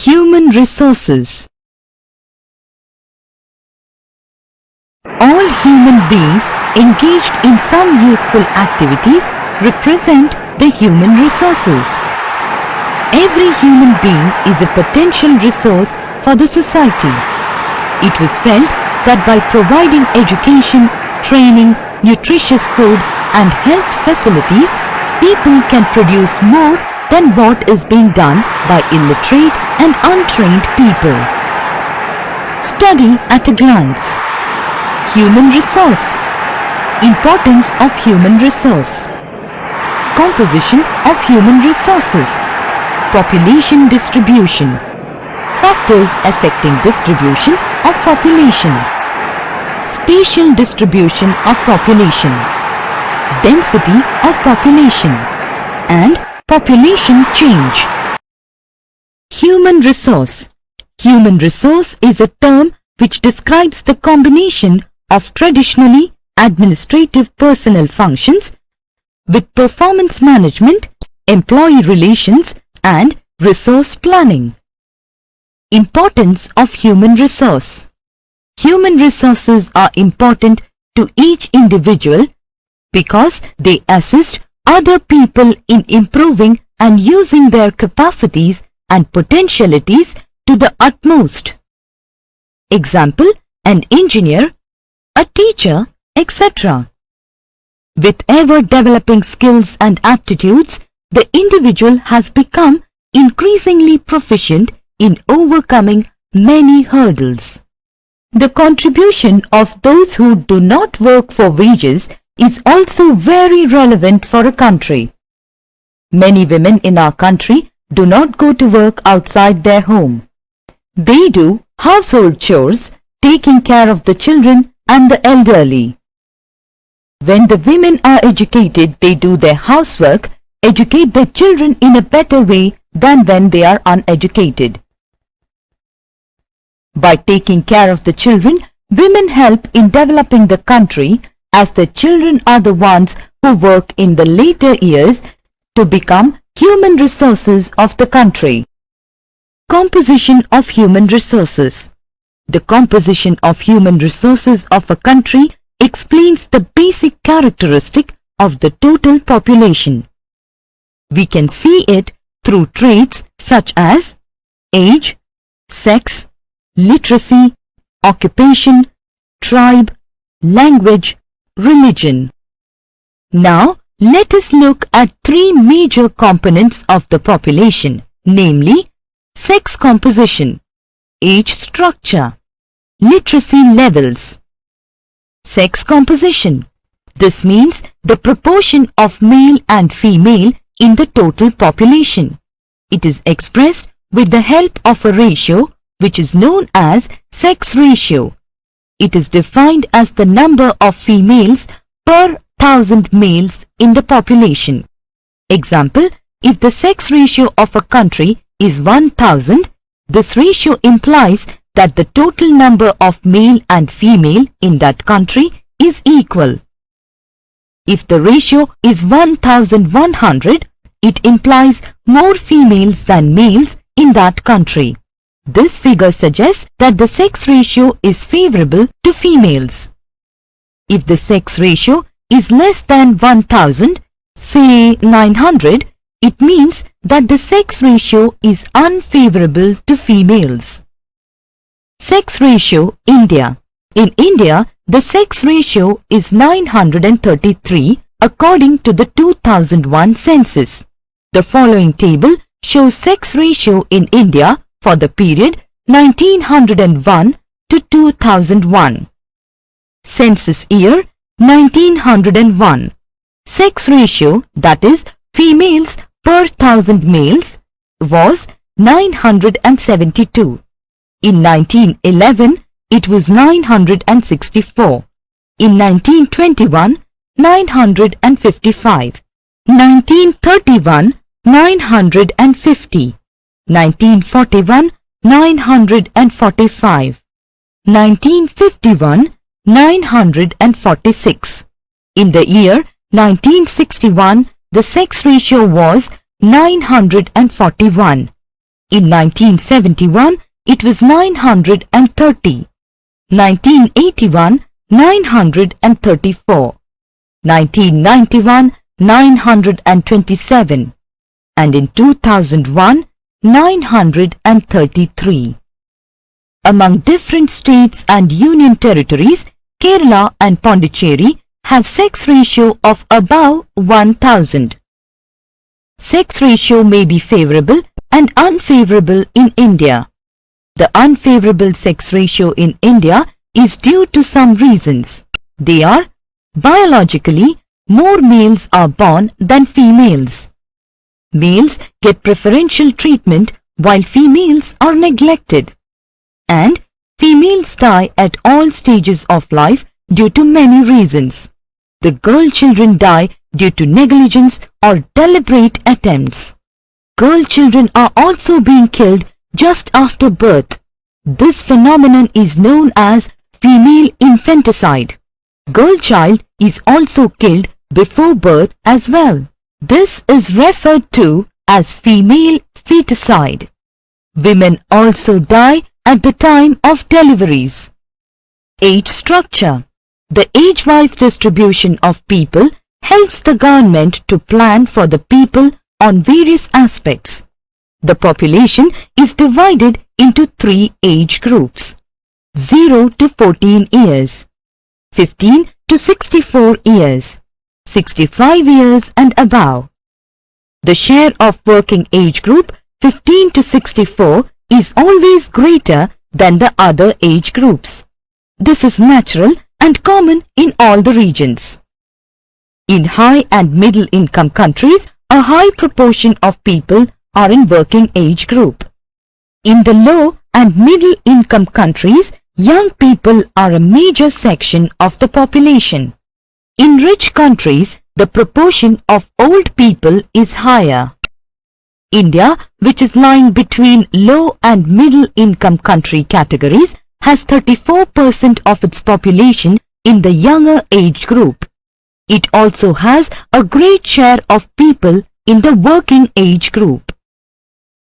Human resources. All human beings engaged in some useful activities represent the human resources. Every human being is a potential resource for the society. It was felt that by providing education, training, nutritious food and health facilities, people can produce more than what is being done by illiterate and untrained people. Study at a glance. Human resource. Importance of human resource. Composition of human resources. Population distribution. Factors affecting distribution of population. Spatial distribution of population. Density of population. And population change. Human resource. Human resource is a term which describes the combination of traditionally administrative personnel functions with performance management, employee relations and resource planning. Importance of human resource. Human resources are important to each individual because they assist other people in improving and using their capacities and potentialities to the utmost. Example, an engineer, a teacher, etc. With ever-developing skills and aptitudes, the individual has become increasingly proficient in overcoming many hurdles. The contribution of those who do not work for wages is also very relevant for a country. Many women in our country do not go to work outside their home. They do household chores, taking care of the children and the elderly. When the women are educated, they do their housework, educate their children in a better way than when they are uneducated. By taking care of the children, women help in developing the country as the children are the ones who work in the later years to become human resources of the country. Composition of human resources. The composition of human resources of a country explains the basic characteristic of the total population. We can see it through traits such as age, sex, literacy, occupation, tribe, language, religion. Now, let us look at three major components of the population, namely sex composition, age structure, literacy levels. Sex composition. This means the proportion of male and female in the total population. It is expressed with the help of a ratio which is known as sex ratio. It is defined as the number of females per 1,000 males in the population. Example, if the sex ratio of a country is 1,000, this ratio implies that the total number of male and female in that country is equal. If the ratio is 1,100, it implies more females than males in that country. This figure suggests that the sex ratio is favorable to females. If the sex ratio is less than 1,000, say 900, it means that the sex ratio is unfavorable to females. Sex ratio India. In India, the sex ratio is 933 according to the 2001 census. The following table shows sex ratio in India for the period 1901 to 2001. Census year 1901. Sex ratio, that is females per 1,000 males, was 972. In 1911, it was 964. In 1921, 955. 1931, 950. 1941, 945. 1951, 946. In the year 1961, the sex ratio was 941. In 1971, it was 930. 1981, 934. 1991, 927. And in 2001, 933. Among different states and union territories, Kerala and Pondicherry have sex ratio of above 1000. Sex ratio may be favorable and unfavorable in India. The unfavorable sex ratio in India is due to some reasons. They are: biologically, more males are born than females. Males get preferential treatment while females are neglected. And females die at all stages of life due to many reasons. The girl children die due to negligence or deliberate attempts. Girl children are also being killed just after birth. This phenomenon is known as female infanticide. Girl child is also killed before birth as well. This is referred to as female feticide. Women also die at the time of deliveries. Age structure. The age-wise distribution of people helps the government to plan for the people on various aspects. The population is divided into 3 age groups: 0 to 14 years, 15 to 64 years, 65 years and above. The share of working age group 15 to 64 is always greater than the other age groups. This is natural and common in all the regions. In high and middle income countries, a high proportion of people are in working age group. In the low and middle income countries, young people are a major section of the population. In rich countries, the proportion of old people is higher. India, which is lying between low and middle income country categories, has 34% of its population in the younger age group. It also has a great share of people in the working age group.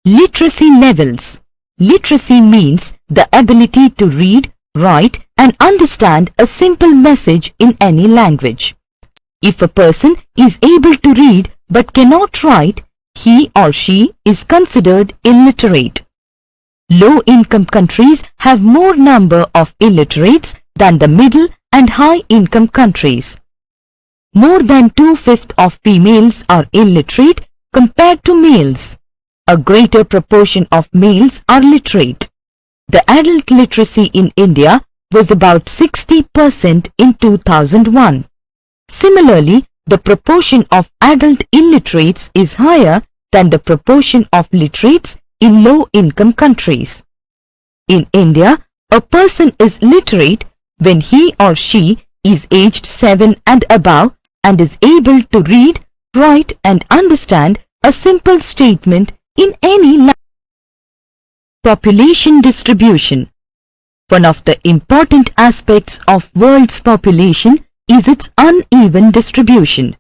Literacy levels. Literacy means the ability to read, write and understand a simple message in any language. If a person is able to read but cannot write, he or she is considered illiterate. Low-income countries have more number of illiterates than the middle and high-income countries. More than 2/5 of females are illiterate compared to males. A greater proportion of males are literate. The adult literacy in India was about 60% in 2001. Similarly, the proportion of adult illiterates is higher than the proportion of literates in low-income countries. In India, a person is literate when he or she is aged 7 and above and is able to read, write and understand a simple statement in any language. Population distribution. One of the important aspects of world's population is its uneven distribution.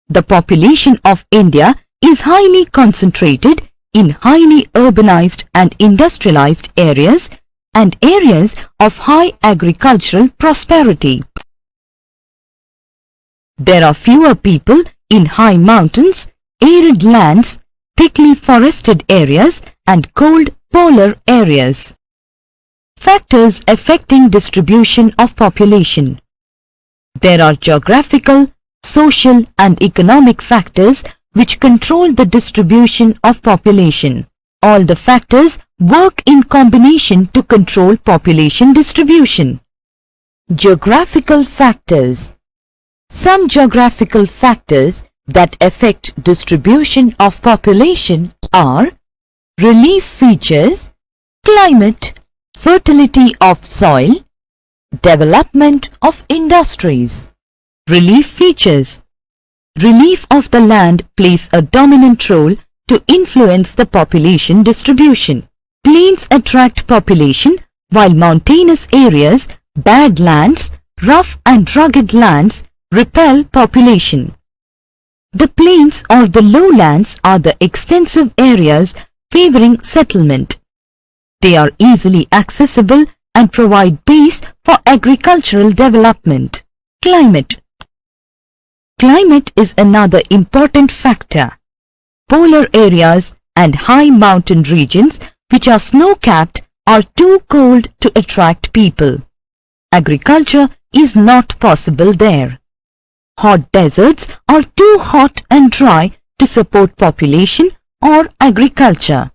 The population of India is highly concentrated in highly urbanized and industrialized areas and areas of high agricultural prosperity. There are fewer people in high mountains, arid lands, thickly forested areas and cold polar areas. Factors affecting distribution of population. There are geographical, social and economic factors which control the distribution of population. All the factors work in combination to control population distribution. Geographical factors. Some geographical factors that affect distribution of population are relief features, climate, fertility of soil, development of industries. Relief features. Relief of the land plays a dominant role to influence the population distribution. Plains attract population while mountainous areas, bad lands, rough and rugged lands repel population. The plains or the lowlands are the extensive areas favoring settlement. They are easily accessible and provide base for agricultural development. Climate. Climate is another important factor. Polar areas and high mountain regions which are snow-capped are too cold to attract people. Agriculture is not possible there. Hot deserts are too hot and dry to support population or agriculture.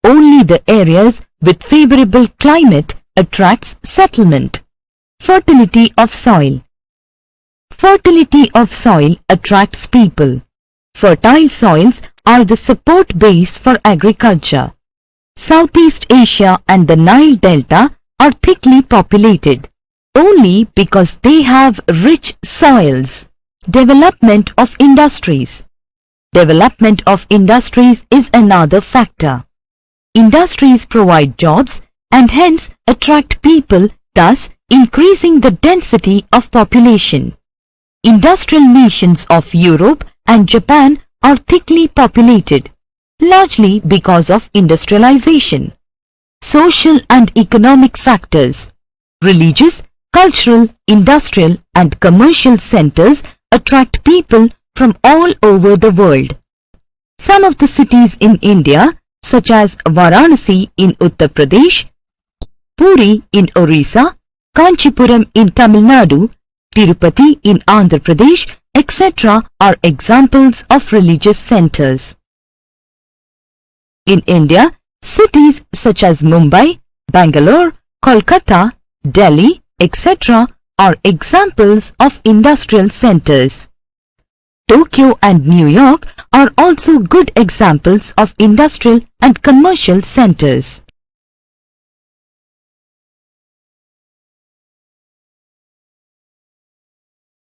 Only the areas with favorable climate attracts settlement. Fertility of soil. Fertility of soil attracts people. Fertile soils are the support base for agriculture. Southeast Asia and the Nile Delta are thickly populated only because they have rich soils. Development of industries. Development of industries is another factor. Industries provide jobs and hence attract people, thus increasing the density of population. Industrial nations of Europe and Japan are thickly populated, largely because of industrialization. Social and economic factors. Religious, cultural, industrial and commercial centers attract people from all over the world. Some of the cities in India, such as Varanasi in Uttar Pradesh, Puri in Orissa, Kanchipuram in Tamil Nadu, Tirupati in Andhra Pradesh, etc. are examples of religious centers. In India, cities such as Mumbai, Bangalore, Kolkata, Delhi, etc. are examples of industrial centers. Tokyo and New York are also good examples of industrial and commercial centers.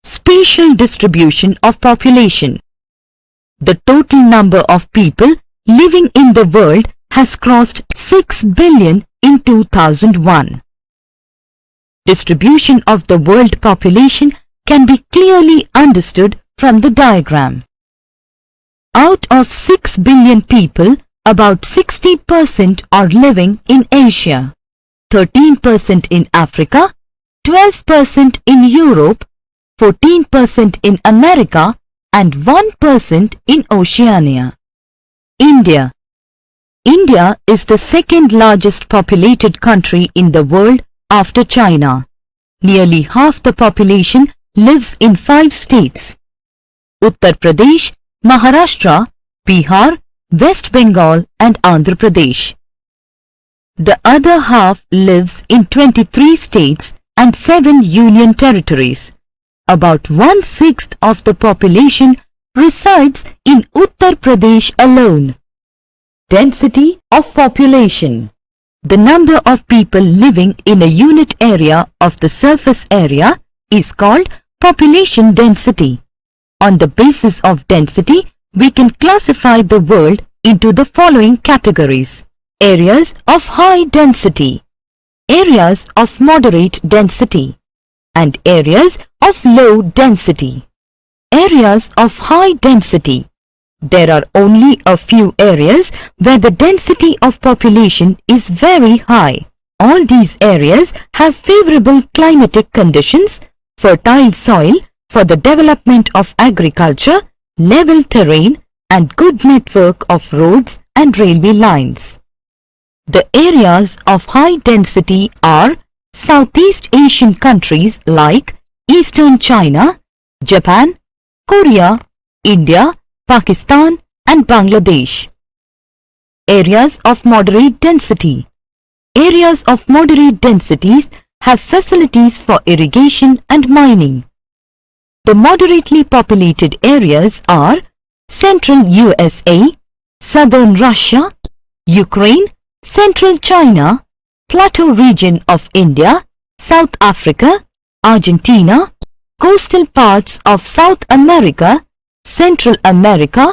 Spatial distribution of population. The total number of people living in the world has crossed 6 billion in 2001. Distribution of the world population can be clearly understood from the diagram. Out of 6 billion people, about 60% are living in Asia, 13% in Africa, 12% in Europe, 14% in America and 1% in Oceania. India. India is the second largest populated country in the world after China. Nearly half the population lives in 5 states: Uttar Pradesh, Maharashtra, Bihar, West Bengal and Andhra Pradesh. The other half lives in 23 states and 7 union territories. About 1/6 of the population resides in Uttar Pradesh alone. Density of population. The number of people living in a unit area of the surface area is called population density. On the basis of density, we can classify the world into the following categories: areas of high density, areas of moderate density, and areas of low density. Areas of high density. There are only a few areas where the density of population is very high. All these areas have favorable climatic conditions, fertile soil for the development of agriculture, level terrain, and good network of roads and railway lines. The areas of high density are Southeast Asian countries like Eastern China, Japan, Korea, India, Pakistan and Bangladesh. Areas of moderate density. Areas of moderate densities have facilities for irrigation and mining. The moderately populated areas are Central USA, Southern Russia, Ukraine, Central China, Plateau region of India, South Africa, Argentina, coastal parts of South America, Central America,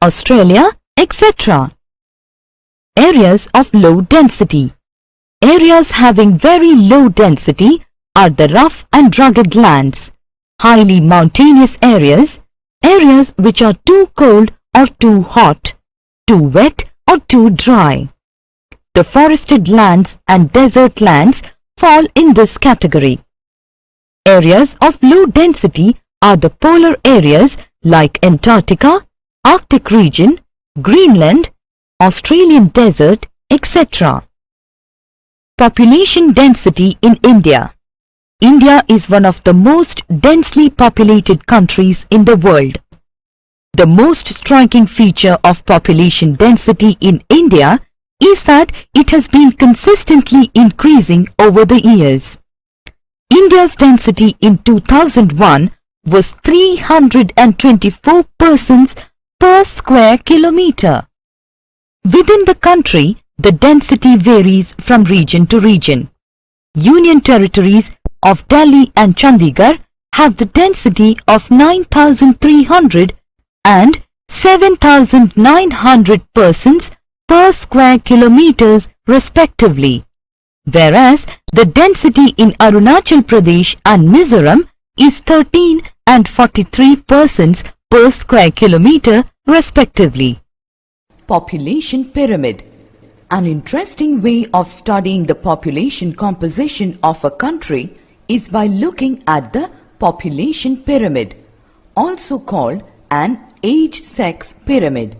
Australia, etc. Areas of low density. Areas having very low density are the rough and rugged lands, highly mountainous areas, areas which are too cold or too hot, too wet or too dry. The forested lands and desert lands fall in this category. Areas of low density are the polar areas like Antarctica, Arctic region, Greenland, Australian desert, etc. Population density in India. India is one of the most densely populated countries in the world. The most striking feature of population density in India is that it has been consistently increasing over the years. India's density in 2001 was 324 persons per square kilometer. Within the country, the density varies from region to region. Union territories of Delhi and Chandigarh have the density of 9,300 and 7,900 persons per square kilometers respectively, whereas the density in Arunachal Pradesh and Mizoram is 13 and 43 persons per square kilometer respectively. Population pyramid. An interesting way of studying the population composition of a country is by looking at the population pyramid, also called an age-sex pyramid.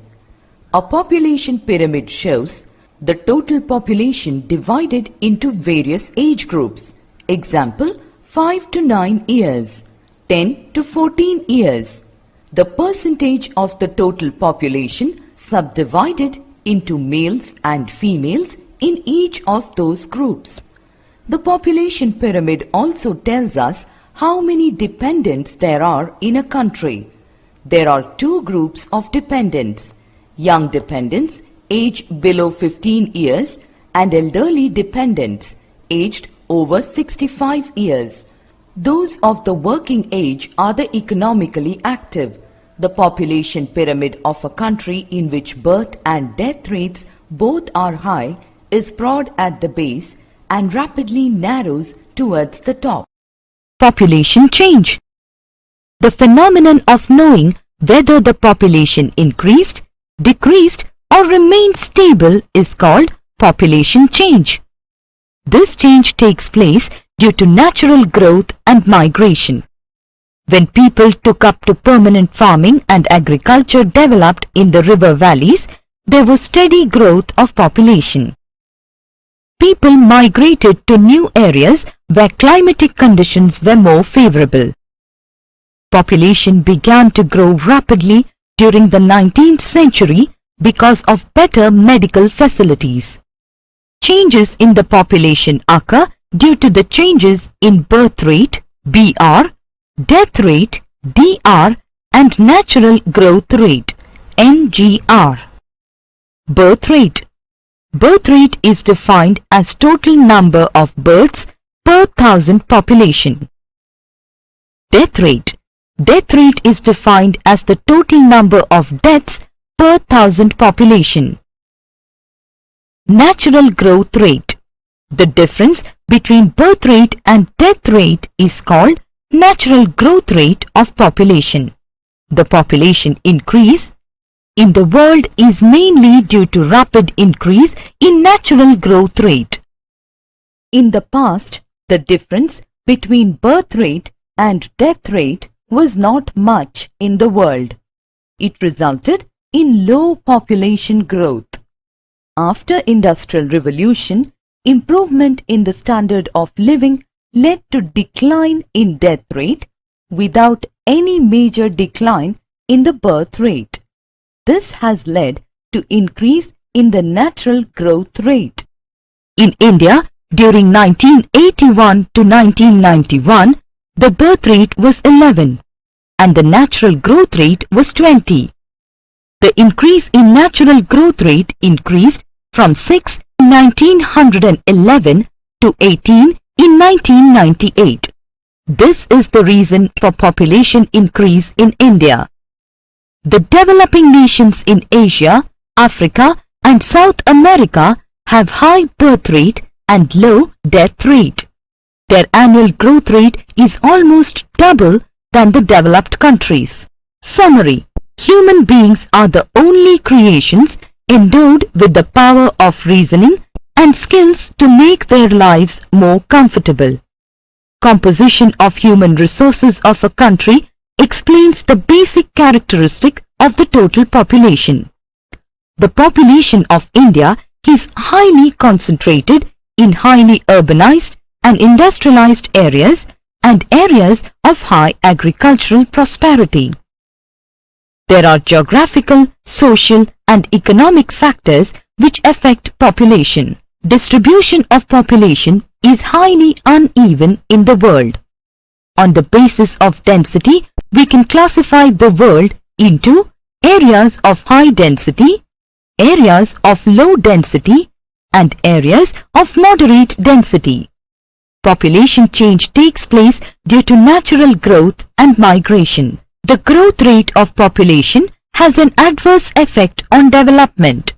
A population pyramid shows the total population divided into various age groups. Example, 5 to 9 years, 10 to 14 years. The percentage of the total population subdivided into males and females in each of those groups. The population pyramid also tells us how many dependents there are in a country. There are two groups of dependents: young dependents aged below 15 years and elderly dependents aged over 65 years. Those of the working age are the economically active. The population pyramid of a country in which birth and death rates both are high is broad at the base and rapidly narrows towards the top. Population change. The phenomenon of knowing whether the population increased, decreased or remained stable is called population change. This change takes place due to natural growth and migration. When people took up to permanent farming and agriculture developed in the river valleys, there was steady growth of population. People migrated to new areas where climatic conditions were more favorable. Population began to grow rapidly during the 19th century because of better medical facilities. Changes in the population occur due to the changes in birth rate, BR, death rate, DR, and natural growth rate, NGR. Birth rate. Birth rate is defined as total number of births per thousand population. Death rate. Death rate is defined as the total number of deaths per thousand population. Natural growth rate. The difference between birth rate and death rate is called natural growth rate of population. The population increase in the world is mainly due to rapid increase in natural growth rate. In the past, the difference between birth rate and death rate was not much in the world. It resulted in low population growth. After Industrial Revolution, improvement in the standard of living led to decline in death rate without any major decline in the birth rate. This has led to increase in the natural growth rate. In India, during 1981 to 1991, the birth rate was 11 and the natural growth rate was 20. The increase in natural growth rate increased from 6 in 1911 to 18 in 1998. This is the reason for population increase in India. The developing nations in Asia, Africa and South America have high birth rate and low death rate. Their annual growth rate is almost double than the developed countries. Summary. Human beings are the only creations endowed with the power of reasoning and skills to make their lives more comfortable. Composition of human resources of a country explains the basic characteristic of the total population. The population of India is highly concentrated in highly urbanized and industrialized areas and areas of high agricultural prosperity. There are geographical, social and economic factors which affect population. Distribution of population is highly uneven in the world. On the basis of density, we can classify the world into areas of high density, areas of low density, and areas of moderate density. Population change takes place due to natural growth and migration. The growth rate of population has an adverse effect on development.